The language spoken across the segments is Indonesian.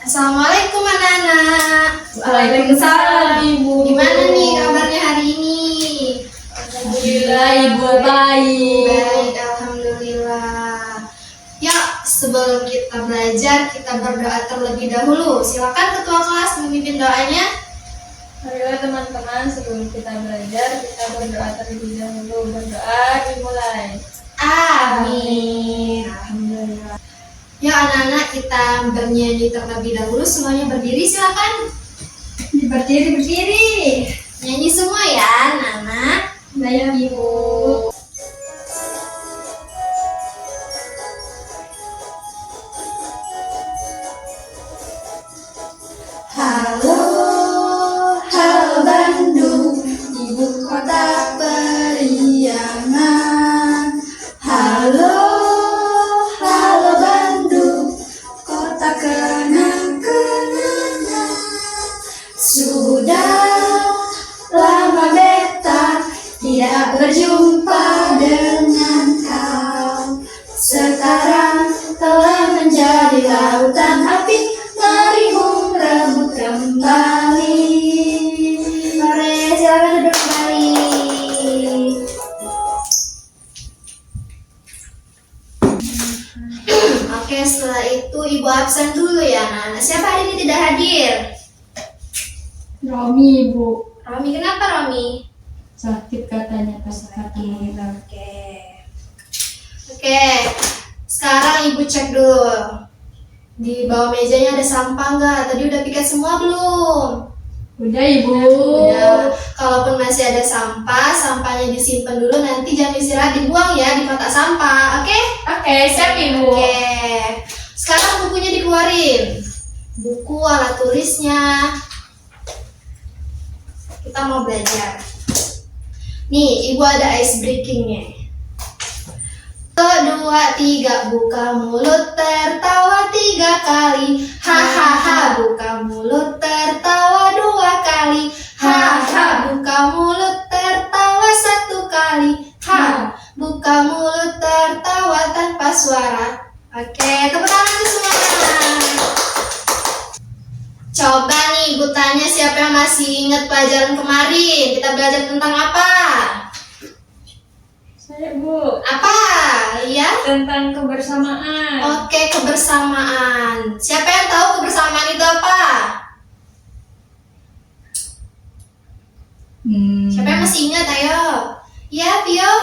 Assalamualaikum anak-anak. Waalaikumsalam Ibu. Gimana nih kabarnya hari ini? Alhamdulillah Ibu baik. Baik, alhamdulillah. Ya, sebelum kita belajar, kita berdoa terlebih dahulu. Silakan ketua kelas memimpin doanya. Marilah teman-teman, sebelum kita belajar, kita berdoa terlebih dahulu. Berdoa dimulai. Amin. Alhamdulillah. Ya anak-anak, kita bernyanyi terlebih dahulu. Semuanya berdiri, silakan. Berdiri. Nyanyi semua ya anak-anak. Baik Ibu. Halo, halo Bandung, ibu kota periangan. Halo, halo Bandung, kota kenang-kenangan. Sudah lama beta tidak berjumpa dengan kau. Sekarang telah menjadi lautan api, meriung rebut kembali. Mari silakan duduk kembali. Oke, setelah itu ibu absen dulu ya anak-anak. Siapa hari ini tidak hadir? Romi Ibu. Romi, kenapa Romi? Sakit katanya pas kaki. Oke, sekarang ibu cek dulu. Di bawah mejanya ada sampah nggak? Tadi udah piket semua belum? Udah Ibu. Ya, kalaupun masih ada sampah, sampahnya disimpan dulu. Nanti jam istirahat dibuang ya di kotak sampah. Oke? Oke, siap Ibu. Oke. Sekarang bukunya dikeluarin. Buku, alat tulisnya. Kita mau belajar. Nih, ibu ada ice breakingnya. 1, 2, 3, buka mulut tertawa 3 kali. Hahaha, buka mulut tertawa 2 kali. Haha, buka mulut tertawa 1 kali. Ha, buka mulut tertawa tanpa suara. Oke, tepuk tangan tuh semua. Coba nih, ibu tanya siapa yang masih ingat pelajaran kemarin. Kita belajar tentang apa? Saya Bu. Apa? Ya? Tentang kebersamaan. Oke, kebersamaan. Siapa yang tahu kebersamaan itu apa? Siapa yang masih ingat? Ayo. Ya, Pio.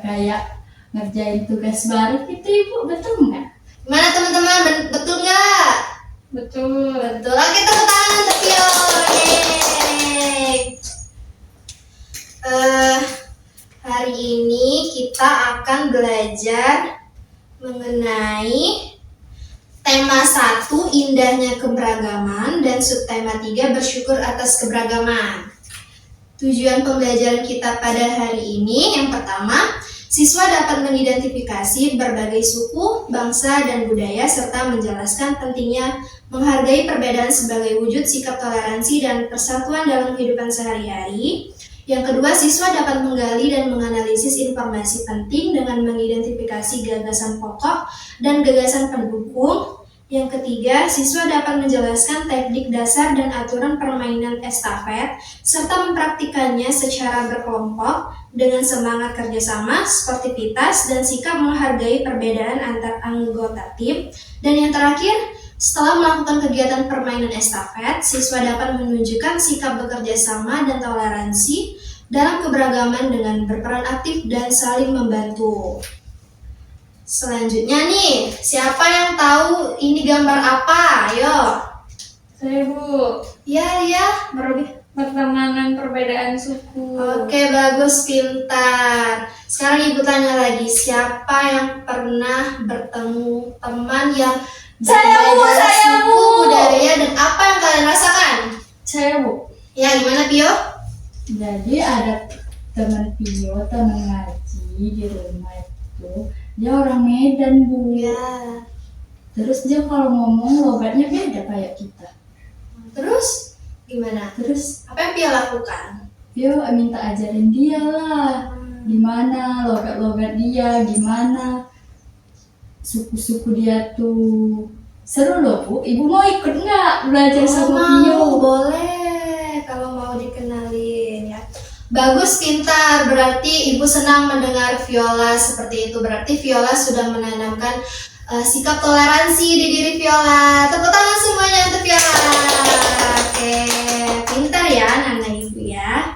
Kayak ngerjain tugas bareng gitu Ibu, betul nggak? Gimana teman-teman? Betul nggak? Betul. Betul. Oke, tepuk tangan untuk Pio. Yeay. Hari ini kita akan belajar mengenai tema 1, indahnya keberagaman, dan subtema 3, bersyukur atas keberagaman. Tujuan pembelajaran kita pada hari ini, yang pertama, siswa dapat mengidentifikasi berbagai suku, bangsa, dan budaya, serta menjelaskan pentingnya menghargai perbedaan sebagai wujud sikap toleransi dan persatuan dalam kehidupan sehari-hari. Yang kedua, siswa dapat menggali dan menganalisis informasi penting dengan mengidentifikasi gagasan pokok dan gagasan pendukung. Yang ketiga, siswa dapat menjelaskan teknik dasar dan aturan permainan estafet, serta mempraktikannya secara berkelompok dengan semangat kerjasama, sportivitas, dan sikap menghargai perbedaan antar anggota tim. Dan yang terakhir, setelah melakukan kegiatan permainan estafet, siswa dapat menunjukkan sikap bekerja sama dan toleransi dalam keberagaman dengan berperan aktif dan saling membantu. Selanjutnya nih, siapa yang tahu ini gambar apa? Ayo. Saya Bu. Ya, Robi. Pertemanan perbedaan suku. Oke, bagus, pintar. Sekarang ibu tanya lagi, siapa yang pernah bertemu teman yang Saya, Bu, berbeda saya, suku, Bu. budaya, dan apa yang kalian rasakan? Saya Bu. Ya, gimana Pio? Jadi ada teman Pio, teman ngaji di rumah itu. Dia orang Medan Bu. Ya. Terus dia kalau ngomong logatnya beda kayak kita. Terus gimana? Terus Apa yang Pio lakukan? Pio minta ajarin dia lah. Gimana logat-logat dia, gimana. suku-suku dia tuh. Seru loh Bu, Ibu mau ikut nggak belajar sama Pio? Boleh kalau mau dikenalin ya. Bagus, pintar. Berarti Ibu senang mendengar Viola seperti itu. Berarti Viola sudah menanamkan sikap toleransi di diri Viola. Tepuk tangan semuanya untuk Viola. Oke, pintar ya Nana Ibu ya.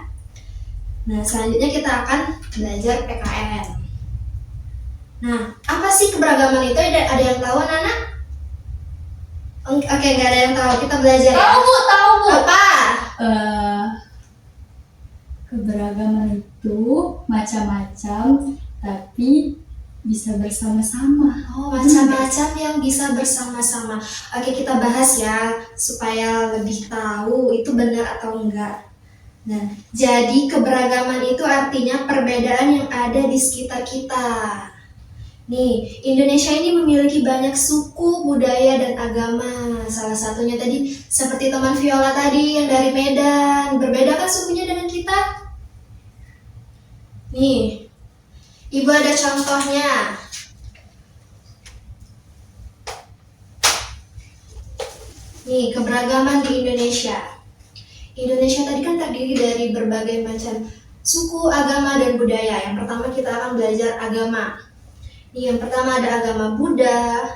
Nah, selanjutnya kita akan belajar PKN. Nah, apa sih keberagaman itu? Ada yang tahu, Nana? Oke, nggak ada yang tahu. Kita belajar ya. Tahu Bu. Apa? Keberagaman itu macam-macam, tapi bisa bersama-sama. Oh, macam-macam yang bisa bersama-sama. Oke, kita bahas ya supaya lebih tahu itu benar atau enggak. Nah, jadi keberagaman itu artinya perbedaan yang ada di sekitar kita. Nih, Indonesia ini memiliki banyak suku, budaya, dan agama. Salah satunya tadi seperti teman Viola tadi yang dari Medan. Berbeda kan sukunya dengan kita? Nih, Ibu ada contohnya. Nih, keberagaman di Indonesia. Indonesia tadi kan terdiri dari berbagai macam suku, agama, dan budaya. Yang pertama kita akan belajar agama. Nih, yang pertama ada agama Buddha.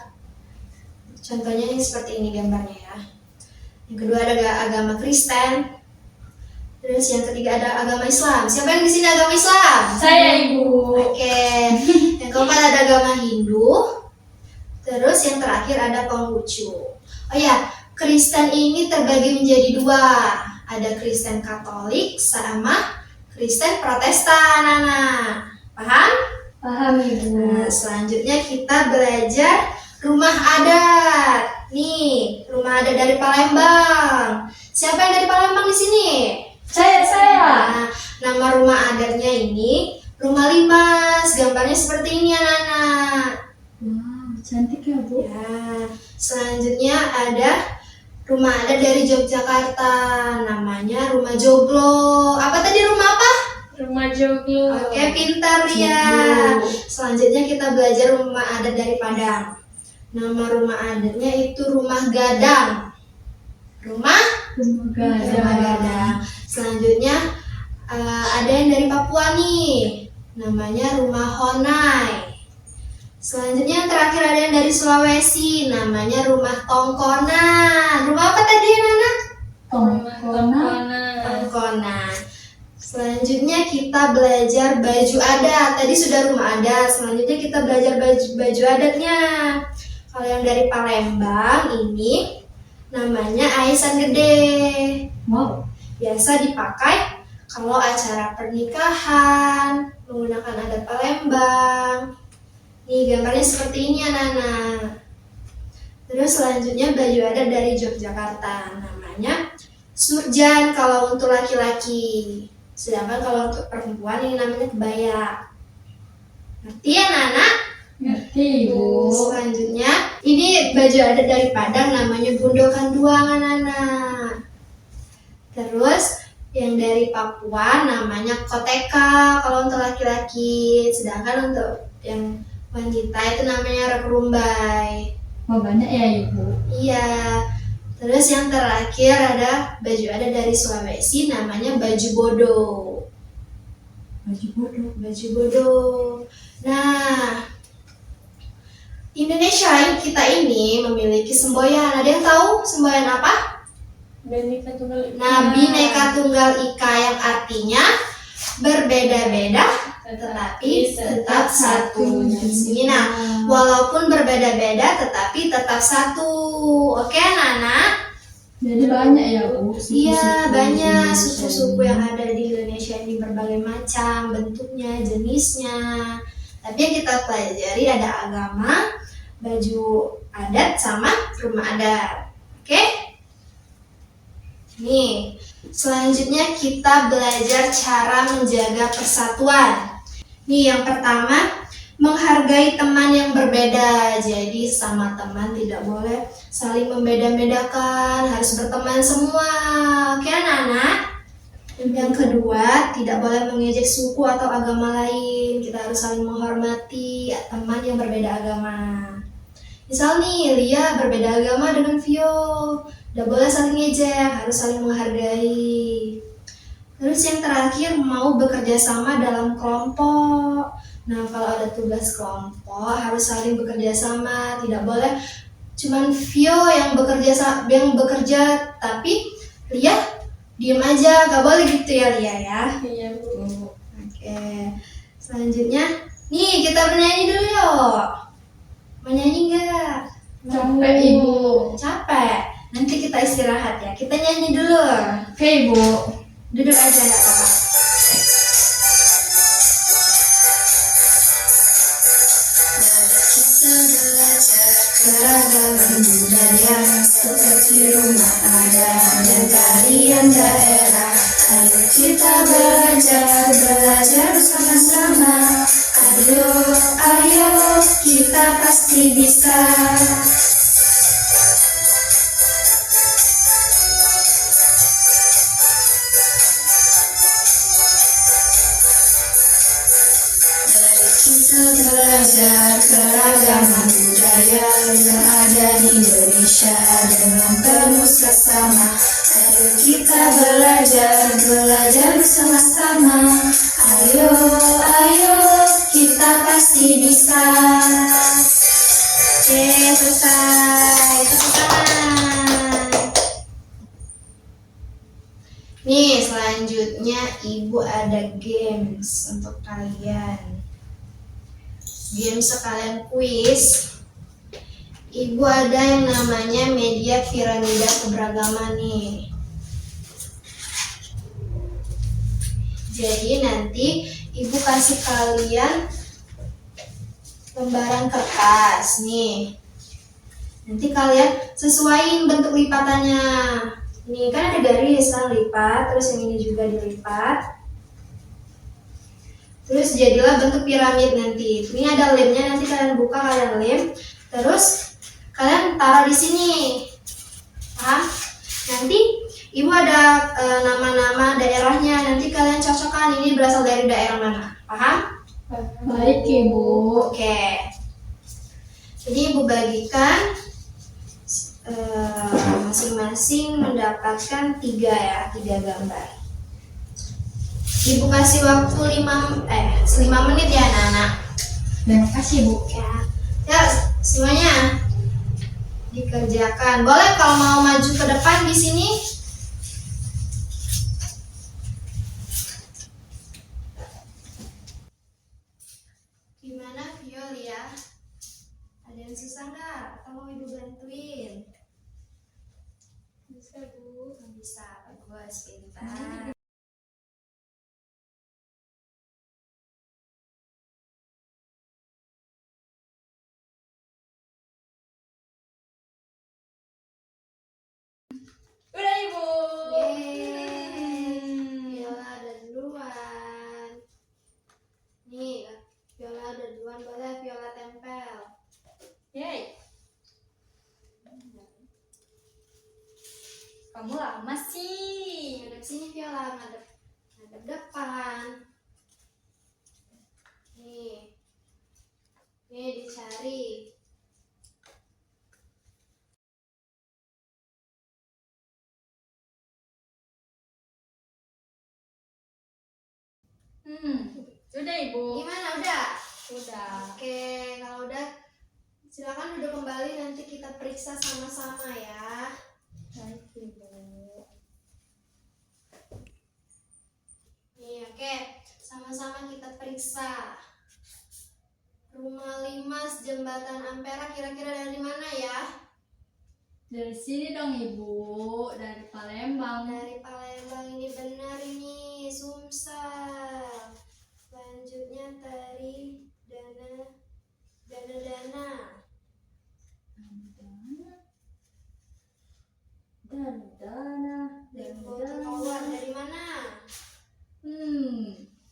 Contohnya ini seperti ini gambarnya ya. Yang kedua ada agama Kristen. Terus yang ketiga ada agama Islam. Siapa yang di sini agama Islam? Saya Ibu. Oke. Yang keempat ada agama Hindu. Terus yang terakhir ada Konghucu. Oh ya, Kristen ini terbagi menjadi dua. Ada Kristen Katolik sama Kristen Protestan, anak. Paham? Paham Ibu. Nah, selanjutnya kita belajar rumah adat. Nih, rumah adat dari Palembang. Siapa yang dari Palembang di sini? Saya. Nah, nama rumah adatnya ini Rumah Limas. Gambarnya seperti ini, anak-anak. Wow, cantik ya Bu. Ya, selanjutnya ada rumah adat dari Yogyakarta. Namanya Rumah Joglo. Apa tadi rumah apa? Rumah Joglo. Oke, pintar dia. Selanjutnya kita belajar rumah adat dari Padang. Nama rumah adatnya itu Rumah Gadang. Rumah Gadang. Selanjutnya ada yang dari Papua nih. Namanya Rumah Honai. Selanjutnya yang terakhir ada yang dari Sulawesi. Namanya Rumah Tongkonan. Rumah apa tadi, Nana? Tongkonan. Selanjutnya kita belajar baju adat. Tadi sudah rumah adat. Selanjutnya kita belajar baju adatnya. Kalau yang dari Palembang ini namanya aisan gede. Wow. Biasa dipakai kalau acara pernikahan menggunakan adat Palembang. Nih gambarnya seperti ini, anak-anak. Terus selanjutnya baju adat dari Yogyakarta. Namanya surjan kalau untuk laki-laki. Sedangkan kalau untuk perempuan ini namanya kebaya. Ngerti ya, Nana? Ngerti Bu. Selanjutnya ini baju adat dari Padang namanya Gundokan Duang, anak-anak. Terus yang dari Papua namanya Koteka kalau untuk laki-laki. Sedangkan untuk yang wanita itu namanya rok rumbai. Oh, banyak ya Ibu. Iya. Terus yang terakhir ada baju adat dari Sulawesi namanya baju bodo. Baju bodo. Nah, Indonesia kita ini memiliki semboyan. Ada yang tahu semboyan apa? Bhinneka Tunggal Ika. Nah, Bhinneka Tunggal Ika yang artinya berbeda-beda tetapi tetap satu. Nah, walaupun berbeda-beda tetapi tetap satu. Oke, Nana? Jadi banyak ya Bu. Iya, banyak suku-suku yang ada di Indonesia ini berbagai macam bentuknya, jenisnya. Tapi yang kita pelajari ada agama, baju adat, sama rumah adat. Oke? Nih, selanjutnya kita belajar cara menjaga persatuan. Nih, yang pertama, menghargai teman yang berbeda. Jadi sama teman tidak boleh saling membeda-bedakan, harus berteman semua. Oke, anak-anak? Yang kedua, tidak boleh mengejek suku atau agama lain. Kita harus saling menghormati teman yang berbeda agama. Misal nih, Lia berbeda agama dengan Vio. Udah boleh saling ngejek, harus saling menghargai. Terus yang terakhir, mau bekerja sama dalam kelompok. Nah, kalau ada tugas kelompok, harus saling bekerja sama. Tidak boleh cuman Vio yang bekerja, tapi Lia diem aja. Gak boleh gitu ya, Lia ya. Iya, Bu. Oke, selanjutnya, nih kita bernyanyi dulu yuk. Mau nyanyi nggak? Capek, Ibu. Capek. Nanti kita istirahat ya. Kita nyanyi dulu. Oke, Ibu. Duduk aja nggak apa-apa. Kita belajar keragaman budaya seperti rumah adat dan tarian daerah. Ayo kita belajar bersama-sama. Ayo, kita pasti bisa. Kita belajar keragaman budaya yang ada di Indonesia dengan penuh seksama. Ayo kita belajar bersama-sama. Ayo, kita pasti bisa. Oke, selesai. Tepuk tangan. Nih, selanjutnya Ibu ada games untuk kalian. Game sekalian kuis. Ibu ada yang namanya media piramida keberagaman nih. Jadi nanti Ibu kasih kalian lembaran kertas nih. Nanti kalian sesuaiin bentuk lipatannya. Nih kan ada garis kan lipat, terus yang ini juga dilipat. Terus jadilah bentuk piramid nanti. Ini ada lemnya, nanti kalian buka, kalian lem. Terus kalian taruh di sini. Paham? Nanti Ibu ada nama-nama daerahnya. Nanti kalian cocokkan ini berasal dari daerah mana. Paham? Baik, Ibu. Oke. Jadi Ibu bagikan masing-masing mendapatkan 3 gambar. Ibu kasih waktu 5 menit ya anak-anak. Terima kasih, Bu. Ya, semuanya dikerjakan. Boleh kalau mau maju ke depan di sini. Gimana Viol ya? Ada yang susah nggak? Atau mau Ibu bantuin? Bisa, Bu. Bisa, bagus, pintar. Udah, Ibu. Viola ada duluan. Nih, Viola ada duluan, boleh Viola tempel. Yeay. Kamu lama sih. Ngadep sini Viola, ngadep depan. Nih dicari. Sudah, Ibu. Gimana, udah? Udah. Oke, kalau udah silakan duduk kembali, nanti kita periksa sama-sama ya. Baik, Ibu. Nih, oke. Sama-sama kita periksa. Rumah Limas, Jembatan Ampera, kira-kira dari mana ya? Dari sini dong, Ibu. Dari Palembang. Dari Palembang, ini benar ini, Sumsel. Selanjutnya dari dana. Limbo Keluar dari mana?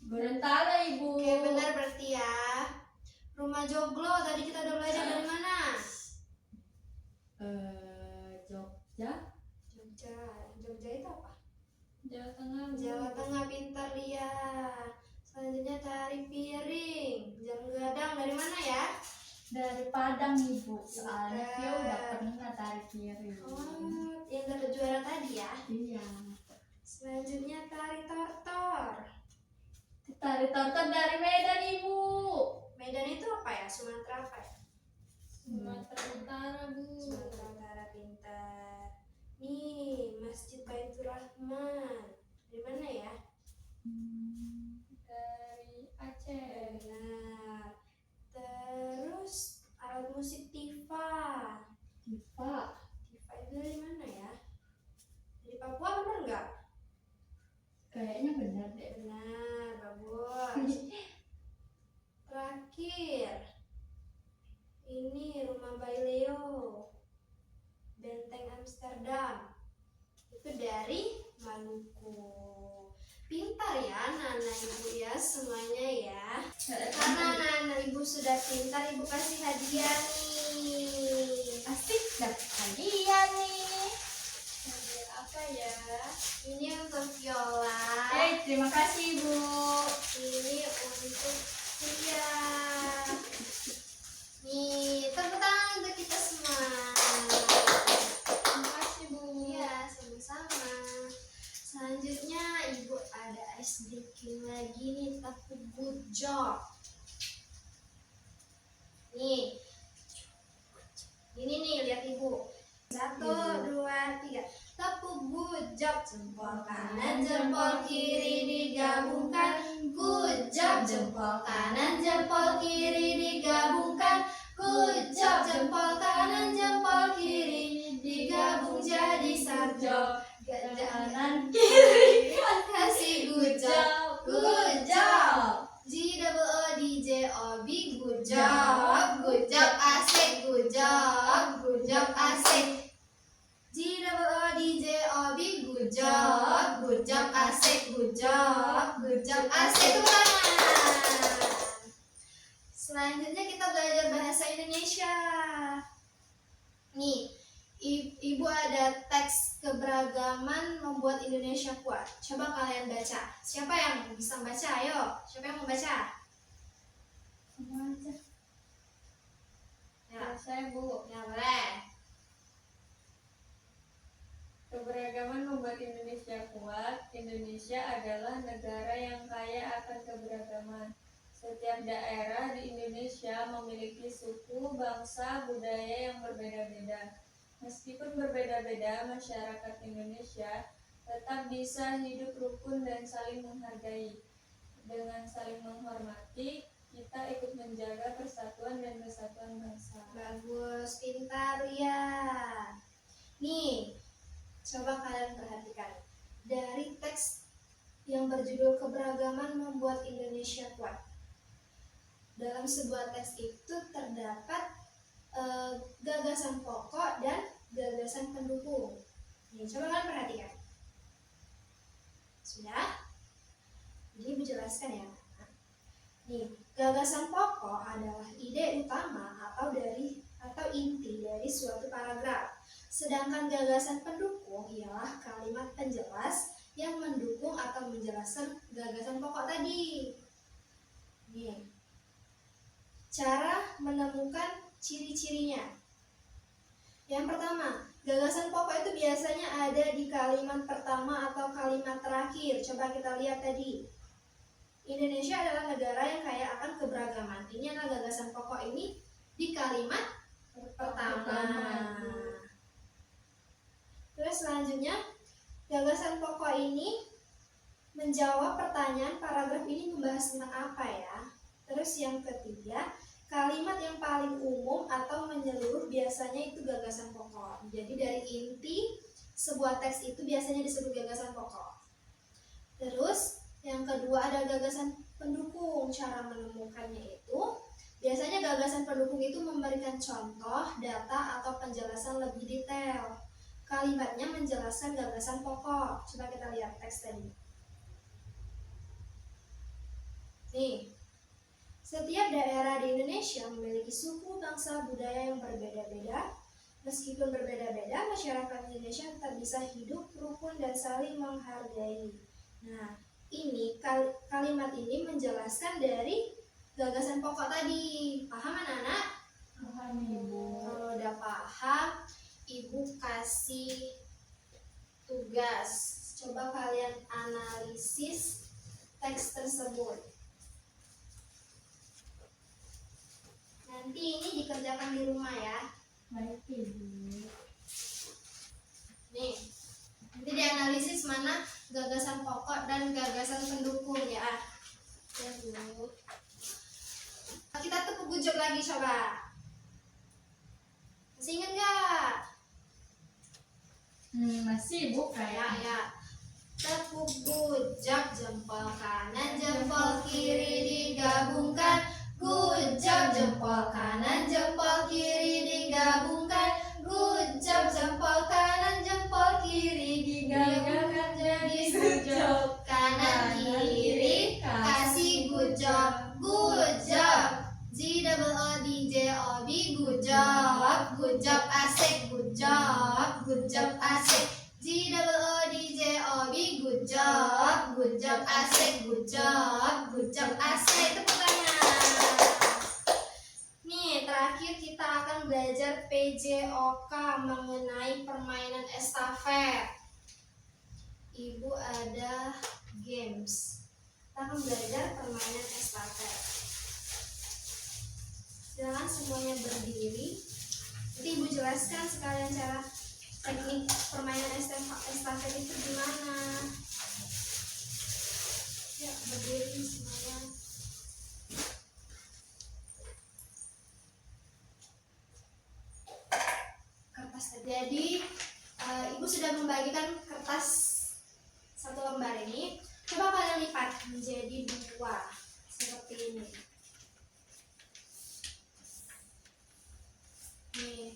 Gorontalo, Ibu. Oke, benar berarti ya. Rumah Joglo, tadi kita udah belajar dari mana? Jogja. Jogja itu apa? Jawa Tengah. Jawa Tengah, pintar Lia. Selanjutnya tari piring. Jam gadang dari mana ya? Dari Padang Ibu, soalnya Vio udah pernah tari piring. Oh, yang dapat juara tadi ya. Iya. Selanjutnya tari tortor. Tari tortor dari Medan Ibu. Medan itu apa ya? Sumatera apa ya? Sumatera Utara Bu. Sumatera Utara, pintar. Nih, Masjid Baitur Rahman. Dari mana ya? Dari Aceh. Benar. Terus alat musik tifa. Tifa. Tifa itu dari mana ya? Dari Papua benar nggak? Kayaknya benar deh. Benar, bagus. Terakhir, ini rumah Baileo, Benteng Amsterdam. Itu dari Maluku. Pintar ya Nana Ibu ya semuanya ya. Karena Nana Ibu sudah pintar, Ibu kasih hadiah nih. Pasti dapat hadiah nih. Hadiah apa ya? Ini untuk Viola. Terima kasih Bu. Ini untuk Tia. Nih, tepuk tangan untuk kita semua. Terima kasih Bu. Iya, sama-sama. Selanjutnya Ibu ada ice breaking lagi nih, tapi good job. Nih. Ini nih, lihat Ibu. 1, 2, 3. Tepuk good job. Jempol kanan, jempol kiri digabungkan. Good job. Jempol kanan, jempol kiri digabungkan. Good job. Jempol kanan, jempol kiri digabung jadi satu. Kanan kiri. Kasih good job. Good job. G-O-O-D-J-O-B. Good job. Good job asik. Good job. Good job asik. G-O-O-D-J-O-B. Good job. Good job asik. Good job. Good job asik. Teman. Selanjutnya kita belajar bahasa Indonesia. Nih, Ibu ada teks keberagaman membuat Indonesia kuat. Coba kalian baca. Siapa yang bisa baca? Ayo, siapa yang mau baca? Semua aja. Ya, Saya Bu. ya boleh. Keberagaman membuat Indonesia kuat. Indonesia adalah negara yang kaya akan keberagaman. Setiap daerah di Indonesia memiliki suku, bangsa, budaya yang berbeda-beda. Meskipun berbeda-beda, masyarakat Indonesia tetap bisa hidup rukun dan saling menghargai. Dengan saling menghormati, kita ikut menjaga persatuan dan kesatuan bangsa. Bagus, pintar ya. Nih, coba kalian perhatikan. Dari teks yang berjudul Keberagaman Membuat Indonesia Kuat. Dalam sebuah teks itu terdapat gagasan pokok dan gagasan pendukung. Nih, coba kalian perhatikan. Sudah? Jadi menjelaskan ya. Nih, gagasan pokok adalah ide utama atau inti dari suatu paragraf. Sedangkan gagasan pendukung ialah kalimat penjelas yang mendukung atau menjelaskan gagasan pokok tadi. Nih, cara menemukan ciri-cirinya. Yang pertama, gagasan pokok itu biasanya ada di kalimat pertama atau kalimat terakhir. Coba kita lihat tadi. Indonesia adalah negara yang kaya akan keberagaman. Ini adalah gagasan pokok ini di kalimat pertama. Terus selanjutnya, gagasan pokok ini menjawab pertanyaan paragraf ini membahas tentang apa ya. Terus yang ketiga, kalimat yang paling umum atau menyeluruh biasanya itu gagasan pokok. Jadi dari inti sebuah teks itu biasanya disebut gagasan pokok. Terus yang kedua ada gagasan pendukung. Cara menemukannya itu biasanya gagasan pendukung itu memberikan contoh, data, atau penjelasan lebih detail. Kalimatnya menjelaskan gagasan pokok. Coba kita lihat teks tadi. Nih, setiap daerah di Indonesia memiliki suku, bangsa, budaya yang berbeda-beda. Meskipun berbeda-beda, masyarakat Indonesia tetap bisa hidup rukun dan saling menghargai. Nah, ini kalimat ini menjelaskan dari gagasan pokok tadi. Paham anak-anak? Paham Ibu. Kalau udah paham, Ibu kasih tugas. Coba kalian analisis teks tersebut. Nanti ini dikerjakan di rumah ya. Baik Ibu. Nih, nanti dianalisis mana gagasan pokok dan gagasan pendukung ya. Ya Bu. Kita tepuk gujuk lagi coba. Masih ingat nggak? Masih Ibu Ya, kayak. ya. Tepuk gujak, jempol kanan, jempol kiri digabungkan. Gujak, jempol kanan, jempol kiri digabungkan. Gujak, jempol kanan, jempol kiri digabungkan jadi gujok. Kanan kiri kasih gujok. Gujok. G double O D J O B gujok. Gujok asik, gujok. Gujok asik. G double O D J O B gujok. Gujok asik, gujok. Gujok asik. Tepuk tangan. Nih, terakhir kita akan belajar PJOK mengenai permainan estafet. Ibu ada games. Kita akan belajar permainan estafet. Silakan semuanya berdiri. Nanti Ibu jelaskan sekalian cara teknik permainan estafet itu gimana. Ya, berdiri semuanya. Kertas. Jadi Ibu sudah membagikan kertas satu lembar ini. Coba kalian lipat menjadi dua seperti ini. Nih.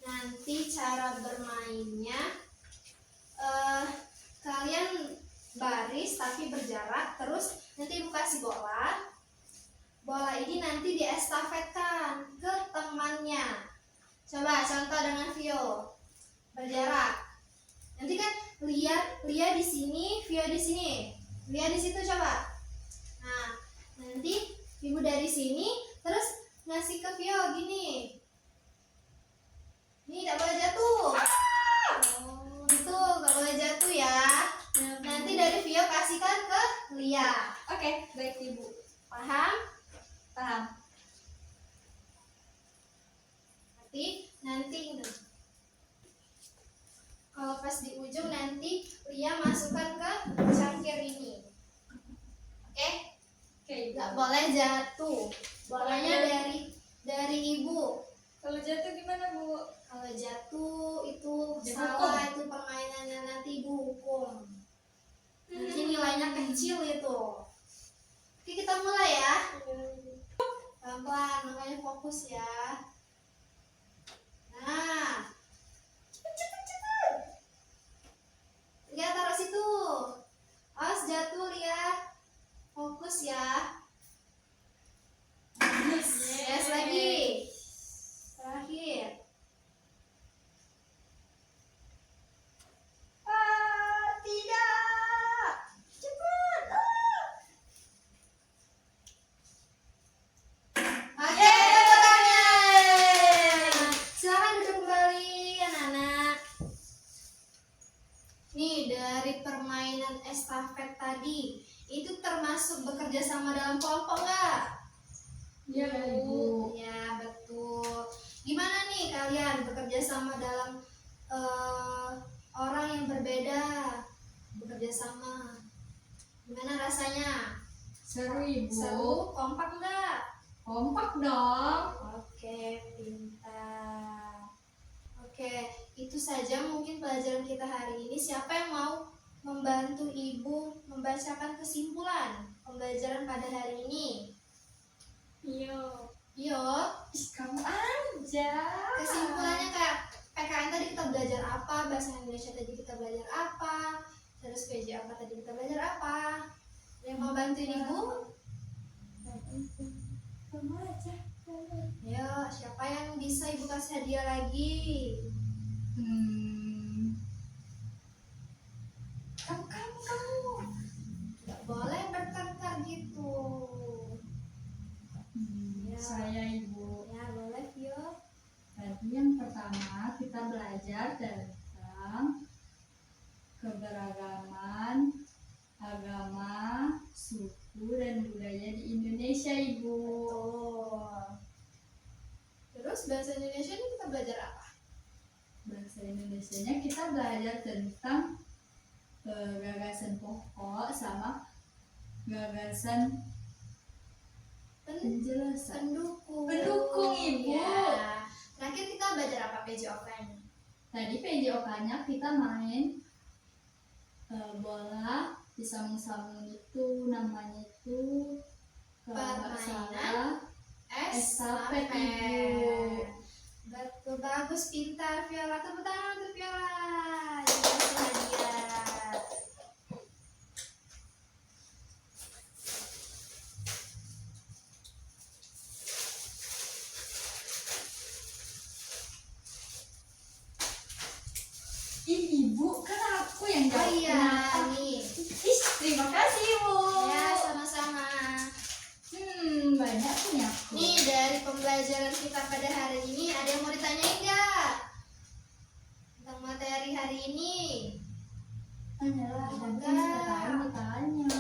Nanti cara bermainnya kalian baris tapi berjarak, terus nanti Ibu kasih bola. Bola ini nanti diestafetkan ke temannya. Coba contoh dengan Vio. Berjarak. Nanti kan Lia di sini, Vio di sini. Lia di situ coba. Nah, nanti Ibu dari sini terus ngasih ke Vio gini. Ini tidak boleh jatuh. Oh, itu nggak boleh jatuh ya. Nanti dari Vio kasihkan ke Lia. Oke, baik Ibu. Paham? Paham. Nanti ini. Kalau pas di ujung nanti Lia masukkan ke cangkir ini. Oke? Oke, Ibu. Nggak boleh jatuh. Bolanya dari Ibu. Kalau jatuh gimana, Bu? Kalau jatuh itu Dihukum. salah, itu permainannya nanti Ibu hukum. Nanti nilainya kecil itu. Oke, kita mulai ya. Pelan-pelan, makanya fokus ya. Nah, cepet. Lihat taruh situ. Awas jatuh, lihat. Fokus ya. Yes, lagi. Terakhir. Tidak. Cepat. Oke, tepuk tangan. Silakan duduk kembali, anak-anak. Nih, dari permainan estafet tadi, itu termasuk bekerja sama dalam kelompok nggak? Iya Ibu. Ya, betul. Gimana nih kalian bekerja sama dalam orang yang berbeda? Bekerja sama. Gimana rasanya? Seru Ibu. Seru? Kompak nggak? Kompak dong. Oke, pintar. Oke, itu saja mungkin pelajaran kita hari ini. Siapa yang mau membantu Ibu membacakan kesimpulan pembelajaran pada hari ini? Iya. Yo, Kamu aja. kesimpulannya kayak PKN tadi kita belajar apa, bahasa Indonesia tadi kita belajar apa, terus PJ apa tadi kita belajar apa. Yang mau bantuin Ibu? Kamu aja. Yo, siapa yang bisa Ibu kasih hadiah lagi? Kamu. Tidak boleh bertengkar gitu. Ya. belajar tentang keberagaman agama, suku, dan budaya di Indonesia, Ibu. Oh. Terus bahasa Indonesia ini kita belajar apa? Bahasa Indonesianya kita belajar tentang gagasan pokok sama gagasan penjelasan. Pendukung, Ibu. Ya. Terakhir kita belajar apa PJOK-nya? Tadi PJOK-nya kita main bola disambung-sambung itu, namanya itu kalau nggak salah estafet, Ibu. Betul, bagus, pintar Viola. Tepuk tangan untuk Viola. Dikasih hadiah. Ih, Ibu, kan aku yang Oh jawab. iya, Kenapa? nih. Ih, terima kasih, Ibu. Ya, sama-sama. Banyak punya aku. Nih, dari pembelajaran kita pada hari ini, ada yang mau ditanyain nggak? Tentang materi hari ini. Tanyalah, Ada nanti nggak? kita tanya.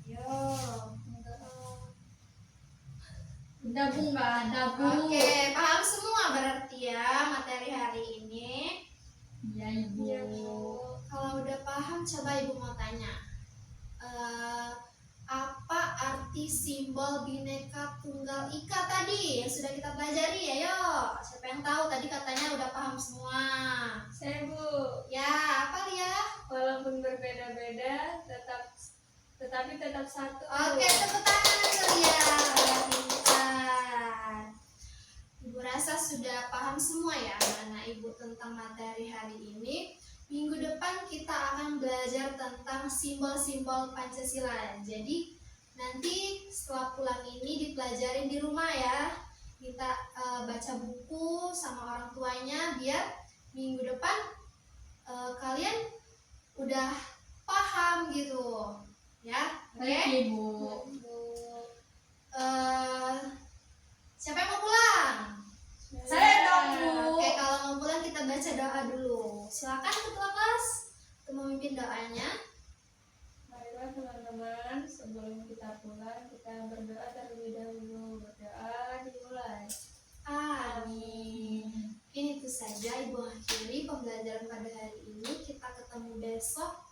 Yo. Udah, Bu, nggak ada, Bu. Oke, paham semua berarti ya materi hari ini. Iya, Ibu. Iya, Bu. Kalau udah paham, coba Ibu mau tanya. Apa arti simbol Bhinneka Tunggal Ika tadi yang sudah kita pelajari ya? Yuk, siapa yang tahu tadi katanya udah paham semua? Saya, Bu, Ya, apa Lia? walaupun berbeda-beda, tetapi tetap satu. Oke, tepuk tangan untuk Lia. Pintar. Ibu rasa sudah paham semua ya anak-anak Ibu tentang materi hari ini. Minggu depan kita akan belajar tentang simbol-simbol Pancasila. Jadi nanti setelah pulang ini dipelajarin di rumah ya. Kita baca buku sama orang tuanya biar minggu depan kalian udah paham gitu. Ya, oke? Baik, Ibu. Bu. Siapa yang mau pulang? Saya dong, Bu. Oke, kalau mau pulang kita baca doa dulu. Silakan ketua kelas untuk memimpin doanya. Marilah teman-teman, sebelum kita pulang, kita berdoa terlebih dahulu. Berdoa dimulai. Amin. Mungkin itu saja Ibu akhiri pembelajaran pada hari ini. Kita ketemu besok.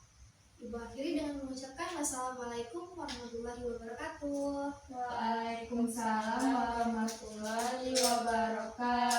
Ibu akhiri dengan mengucapkan wassalamualaikum warahmatullahi wabarakatuh. Waalaikumsalam warahmatullahi wabarakatuh.